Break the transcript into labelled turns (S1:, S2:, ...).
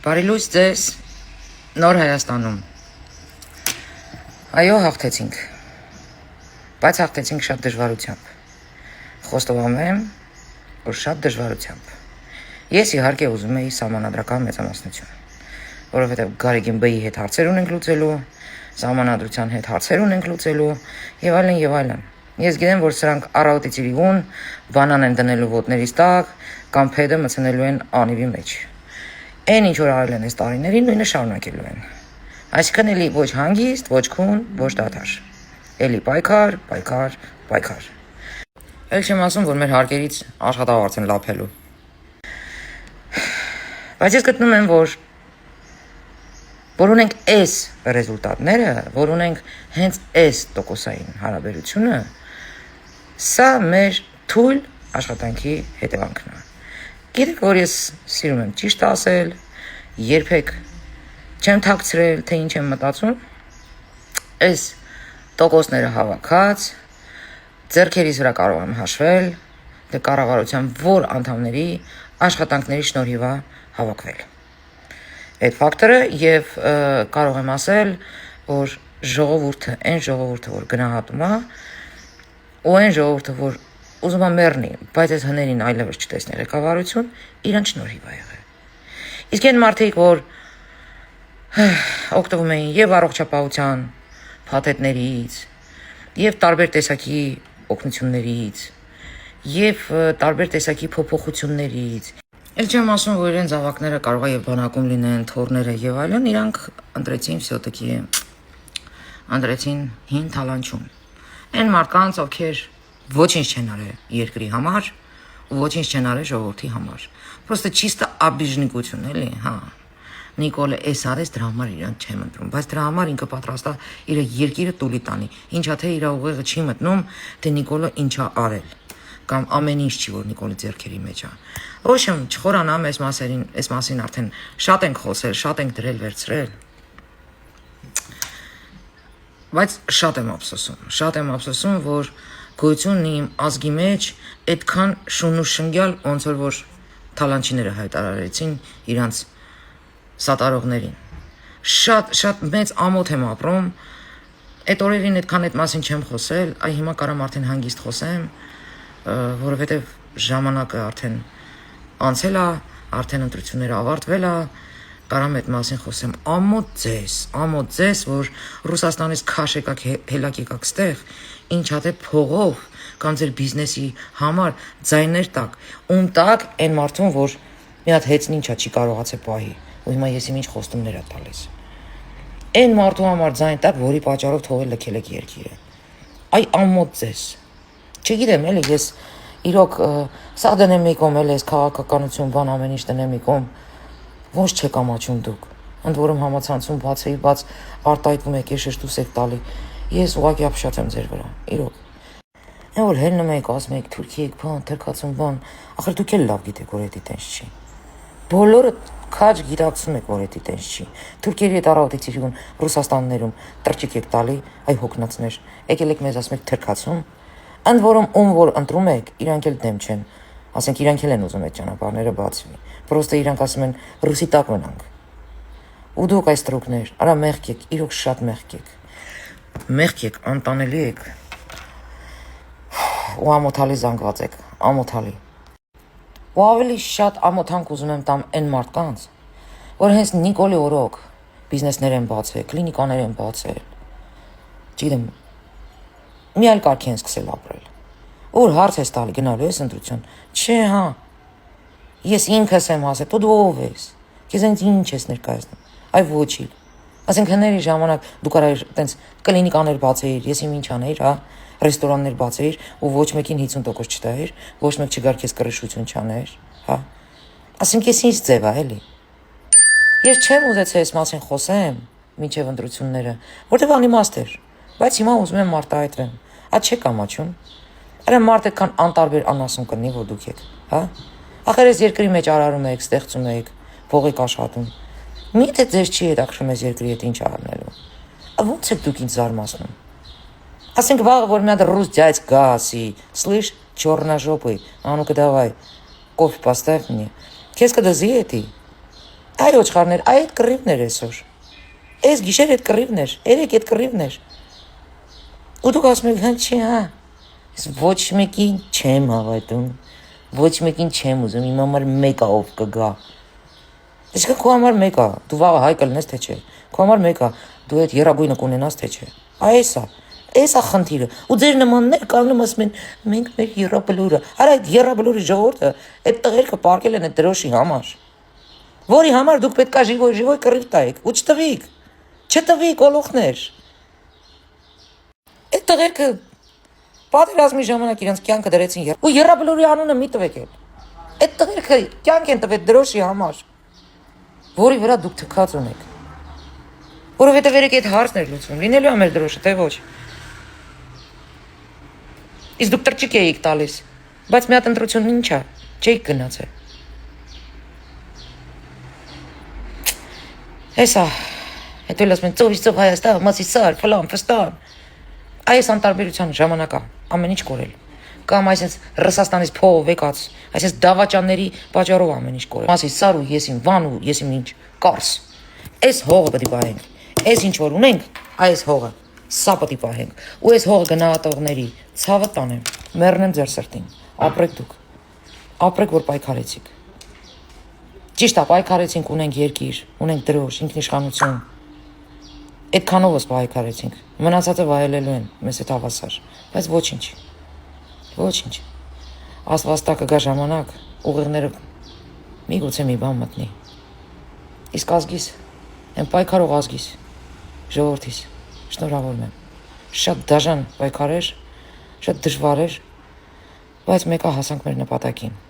S1: Բարի լույս ձեզ նոր Հայաստանում։ Այո, հաղթեցինք, բայց հաղթեցինք շատ դժվարությամբ։ Խոստովանում եմ, որ շատ դժվարությամբ։ Ես իհարկե ուզում էի սահմանադրական մեծամասնություն, որովհետև Գարեգին Բեի հետ հարցեր ունենք լուծելու, սահմանադրության հետ հարցեր ունենք լուծելու եւ այլն եւ այլն։ Ես գիտեմ, որ սրանք առավոտից իրիգուն բանան են դնելու ոտներից տակ կամ փեդը մցնելու են անիվի մեջ։ Այն ինչ որ արել են այս տարիներին նույնը շարունակելու են։ Այսինքն էլի ոչ հանգիստ, ոչ քուն, ոչ դադար։ Էլի պայքար, պայքար, պայքար։ Էլ չեմ ասում, որ մեր հարկերից աշխատավարձ են լափելու։ Բայց ես գտնում եմ, որ ունենք այս ռեզուլտատները, որ ունենք հենց այս տոկոսային հարաբերությունը, սա մեր թույլ աշխատանքի հետևանքն է։ Գիտեք, որ ես սիրում եմ ճիշտ ասել, երբեք չեմ թաքցրել, թե ինչ եմ մտածում, այս տոկոսները հավաքած, ձեռքերիս վրա կարող եմ հաշվել, թե կառավարության որ անդամների աշխատանքների շնորհիվ է հավաքվել։ Այդ ֆակտորը եւ կարող եմ ասել, որ ժողովուրդը, այն ժողովուրդը, որ գնահատում է, ու այն ժողովուրդը, որ ուզում է մեռնի, բայց այս հներին այլևս չտեսնի ղեկավարություն, իրանց շնորհիվ է եղել։ Իսկ այն մարդիկ, որ օգտվում էին եւ առողջապահության փաթեթներից, եւ տարբեր տեսակի օգնություններից, եւ տարբեր տեսակի փոփոխություններից, էլ չեմ ասում, որ իրենց ավակները կարող է եւ բանակում լինեն, թորները եւ այլն, իրանք ընտրեցին всё-таки ընտրեցին հին թալանչում։ Այն մարդկանց, ովքեր ոչինչ չեն արել երկրի համար, ու ոչինչ չեն արել ժողովրդի համար։ Պրոստը ճիստը աբիժնիկություն էլի, հա։ Նիկոլը էս արեց, դրա համար իրան չեմ ընտրում, բայց դրա համար ինքը պատրաստ է իր երկիրը տուլի տանի։ Ինչա թե իր ուղեղը չի մտնում, թե Նիկոլը ինչա արել, կամ ամեն ինչ չի, որ Նիկոլի ձեռքերի մեջ է։ Ոչմ չխորանամ այս մասին արդեն շատ ենք խոսել, շատ ենք դրել վերցրել։ Բայց շատ եմ ափսոսում, որ գոյությունն իմ ազգի մեջ այդքան շուն ու շնգյալ ոնց որ թալանչիները հայտարարեցին իրանց սատարողներին։ Շատ մեծ ամոթ եմ ապրում։ Այդ օրերին այդքան այդ մասին չեմ խոսել, այ հիմա կարամ արդեն հանգիստ խոսեմ, որովհետև ժամանակը արդեն անցել է, արդեն ընտրությունները ավարտվել է, կարամ այդ մասին խոսեմ։ Ամոթ ձեզ, որ Ռուսաստանից քաշ եկաք, հելակ եկաք ստեղ, ինչա թե փողով կամ ձեր բիզնեսի համար ձայներ տակ, տակ այն մարդուն, որ մի հատ հեծն ինչա չի կարողացել պահի, ու հիմա ես ինչ խոստումներ է տալիս։ Այն մարդու համար ձայն տակ, որի պատճառով թողել լքել եք երկիրը։ Այ ամոթ ձեզ։ Չգիտեմ, էլի ես իրոք սա դնեմ մի կողմ, էլի ես քաղաքականություն բան ամեն ինչ դնեմ մի կողմ, ոնց չեք ամաչում դուք։ Ընդ որում համացանցում բաց արտահայտվում եք, շշտուս եք տալի։ Ես ուղղակի ապշած եմ ձեր վրա, իրոք։ Այն որ հելնում եք, ասում եք Թուրքի եք, բան, թրքացում բան, ախր դուք էլ լավ գիտեք, որ էդի տենց չի։ Բոլորը քաջ գիտակցում եք, որ էդի տենց չի։ Թուրքերի հետ առավոտից իրուն Ռուսաստաններում տրճիկ եք տալի, այ հոգնածներ, եկել եք մեզ ասում եք թրքացում։ Ընդ որում որ ընտրում եք, իրանք էլ դեմ չեն, ասենք իրանք էլ են ուզում այդ ճանապարհները բացվի։ Պրոստը իրանք ասում են ռուսի տակ մնանք։ Ու դուք այս տրուկներ, արա մեղք եք, իրոք շատ մեղք եք։ Մեղք եք, անտանելի եք։ Ու ամոթալի զանգված եք, ամոթալի։ Ու ավելի շատ ամոթանք ուզում եմ տամ այն մարդկանց, որ հենց Նիկոլի օրոք բիզնեսներ են բացել, կլինիկաներ են բացել։ Չգիտեմ, մի այլ կարգ են սկսել ապրել։ Որ հարց ես տալի գնալու ես ընտրություն։ Չէ, հա։ Ես ինքս եմ ասել, դու ով ես։ Քեզ ինչ ես ներկայացնում։ Այ ոչի։ Ասենք հների ժամանակ դու կարար տենց կլինիկաներ բացեիր, ես ինչ աներ, հա, ռեստորաններ բացեիր ու ոչ մեկին 50% չտայիր, ոչ մեկ չգար քեզ կրշություն չաներ, հա։ Ասենք ես ինչ ձև է, էլի։ Ես չեմ ուզեցել այս մասին խոսեմ մինչև ընտրությունները, որտեղ անիմաստ էր, բայց հիմա ուզում եմ արտահայտվեմ։ Ա չեք ամաչում։ Արա մարդ այդքան անտարբեր անասուն կնի, որ դուք եք, հա։ Ախր այս երկրի մեջ արարում եք, ստեղծում եք, փող եք աշխատում։ Միթե ձեզ չի հետաքրքրում այս երկրի հետ ինչ արնելու։ Ոնց եք դուք ինձ զարմացնում։ Ասենք վաղը որ մի հատ ռուս дядь գա, ասի, слышь, черножопый, а ну-ка давай, кофе поставь мне. Քեզ կդզի էդի։ Այ ոչխարներ, այդ կռիվներ այսօր։ Այս գիշեր այդ կռիվներ, երեք այդ կռիվներ։ Ու դուք ասում եք, հա չի, հա։ Ոչ մեկին չեմ հավատում։ Ոչ մեկին չեմ ուզում, իմ համար մեկը ով կգա։ Իսկ քո համար մեկը, դու վաղը հայ կլնես թե չէ։ Քո համար մեկը, դու այդ երագույնը կունենաս թե չէ։ Այսա խնդիրը։ Ու ձեր նմաններ կանգնում ասում են, մենք մեր երաբլուրը։ Արա այդ երաբլուրի ժողովուրդը այդ տղերքը պարկել են այդ դրոշի համար։ Որի համար դուք պետքա ժիվոյ կռիվ տայիք, ու չտվիք օլոխներ։ Այդ տղերքը պատերազմի ժամանակ իրանց կյանքը դրեցին ու երաբլուրի անունը մի տվեք էլ։ Այդ տղերքը կյանք են տվել դրոշի համար, որի վրա դուք թքած ունեք։ Որովհետև երեք այդ հարցն էր լուծվում, լինելու է մեր դրոշը, թե ոչ։ Իսկ դուք տրճիկ էիք տալիս, բայց մի հատ ընտրությունն ինչ է, չէիք գնացել։ Հեսա, հետո էլ ասում են ծովից Հայաստան, մասի սար, ֆլան, ֆստան։ Այս անտարբերության ժամանակա ամեն ինչ կորել։ Կամ այսպես Ռուսաստանից փողով եկած, այսպես դավաճանների պատճառով ամեն ինչ կորել։ Մասի սար ու եսիմ վան ու եսիմ ինչ կարս։ Այս հողը պետք է պահենք։ Այս ինչ որ ունենք, այս հողը սա պետք է պահենք։ Ու այս հողը գնահատողների ցավը տանեմ, մեռնեմ ձեր սրտին։ Ապրեք դուք։ Ապրեք որ պայքարեցիք։ Ճիշտ է, պայքարեցինք, ունենք երկիր, ունենք դրոշ, ինքնիշխանություն։ Այդքանովս պայքարեցինք։ Մնացածը վայելելու են մեզ այդ հավասար, բայց ոչինչ։ Աստվածտա կգա ժամանակ, ուղեղները միգուցե մի բան մտնի։ Իսկ ազգիս, այն պայքարող ազգիս, ժողովրդիս, շնորհավորում եմ։ Շատ դաժան պայքար էր, շատ դժվար էր, բայց մեկը հասանք մեր նպատակին։